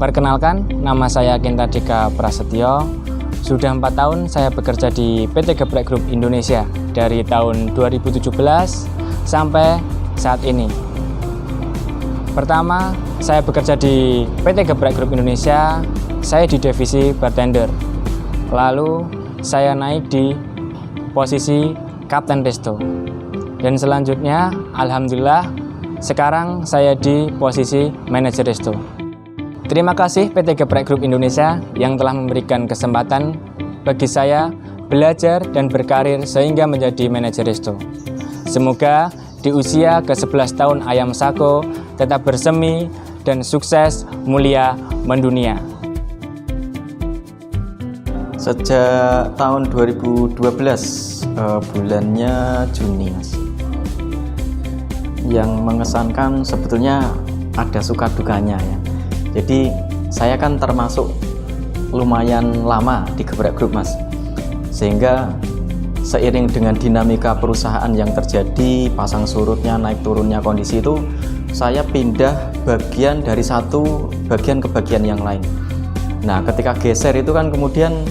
Perkenalkan, nama saya Kinta Dika Prasetyo. Sudah 4 tahun saya bekerja di PT Geprek Group Indonesia dari tahun 2017 sampai saat ini. Pertama, saya bekerja di PT Geprek Group Indonesia, saya di divisi bartender. Lalu, saya naik di posisi Kapten Resto. Dan selanjutnya, alhamdulillah, sekarang saya di posisi manajer resto. Terima kasih PT Geprek Group Indonesia yang telah memberikan kesempatan bagi saya belajar dan berkarir sehingga menjadi manajer resto. Semoga di usia ke-11 tahun Ayam Sako tetap bersemi dan sukses mulia mendunia. Sejak tahun 2012, bulannya Juni, Mas. Yang mengesankan sebetulnya ada suka dukanya ya. Jadi saya kan termasuk lumayan lama di Geprek Group, Mas. Sehingga seiring dengan dinamika perusahaan yang terjadi, pasang surutnya, naik turunnya kondisi itu, saya pindah bagian dari satu bagian ke bagian yang lain. Nah, ketika geser itu kan kemudian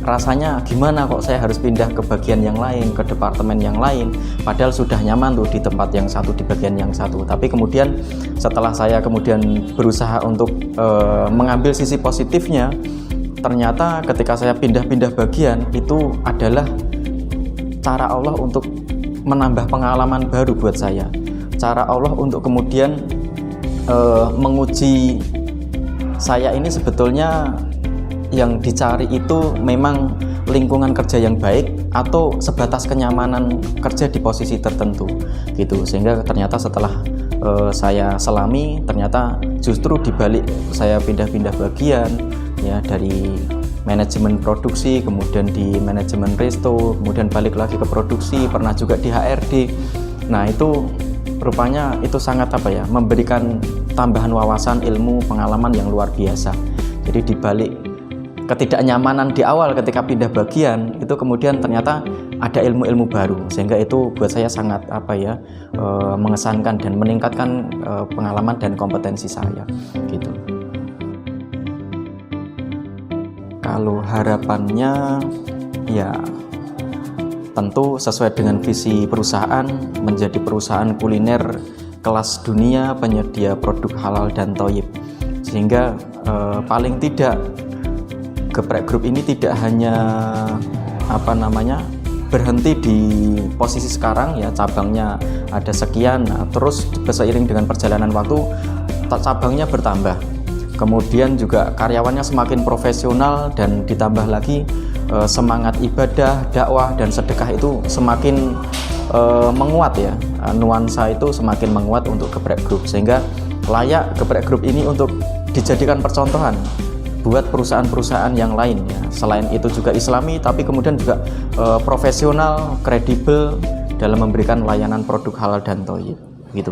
rasanya gimana kok saya harus pindah ke bagian yang lain, ke departemen yang lain, padahal sudah nyaman tuh di tempat yang satu, di bagian yang satu. Tapi kemudian setelah saya kemudian berusaha untuk mengambil sisi positifnya, ternyata ketika saya pindah-pindah bagian itu adalah cara Allah untuk menambah pengalaman baru buat saya, cara Allah untuk kemudian menguji saya ini sebetulnya yang dicari itu memang lingkungan kerja yang baik atau sebatas kenyamanan kerja di posisi tertentu gitu. Sehingga ternyata setelah saya selami, ternyata justru dibalik saya pindah-pindah bagian ya, dari manajemen produksi, kemudian di manajemen resto, kemudian balik lagi ke produksi, pernah juga di HRD. Nah, itu rupanya itu sangat memberikan tambahan wawasan, ilmu, pengalaman yang luar biasa. Jadi dibalik ketidaknyamanan di awal ketika pindah bagian itu kemudian ternyata ada ilmu-ilmu baru, sehingga itu buat saya sangat mengesankan dan meningkatkan pengalaman dan kompetensi saya gitu. Kalau harapannya ya tentu sesuai dengan visi perusahaan, menjadi perusahaan kuliner kelas dunia penyedia produk halal dan thayyib, sehingga paling tidak Geprek Group ini tidak hanya berhenti di posisi sekarang ya, cabangnya ada sekian, nah, terus seiring dengan perjalanan waktu cabangnya bertambah, kemudian juga karyawannya semakin profesional, dan ditambah lagi semangat ibadah, dakwah, dan sedekah itu semakin menguat ya, nuansa itu semakin menguat untuk Geprek Group, sehingga layak Geprek Group ini untuk dijadikan percontohan buat perusahaan-perusahaan yang lain ya. Selain itu juga islami, tapi kemudian juga profesional, kredibel dalam memberikan layanan produk halal dan thayyib gitu.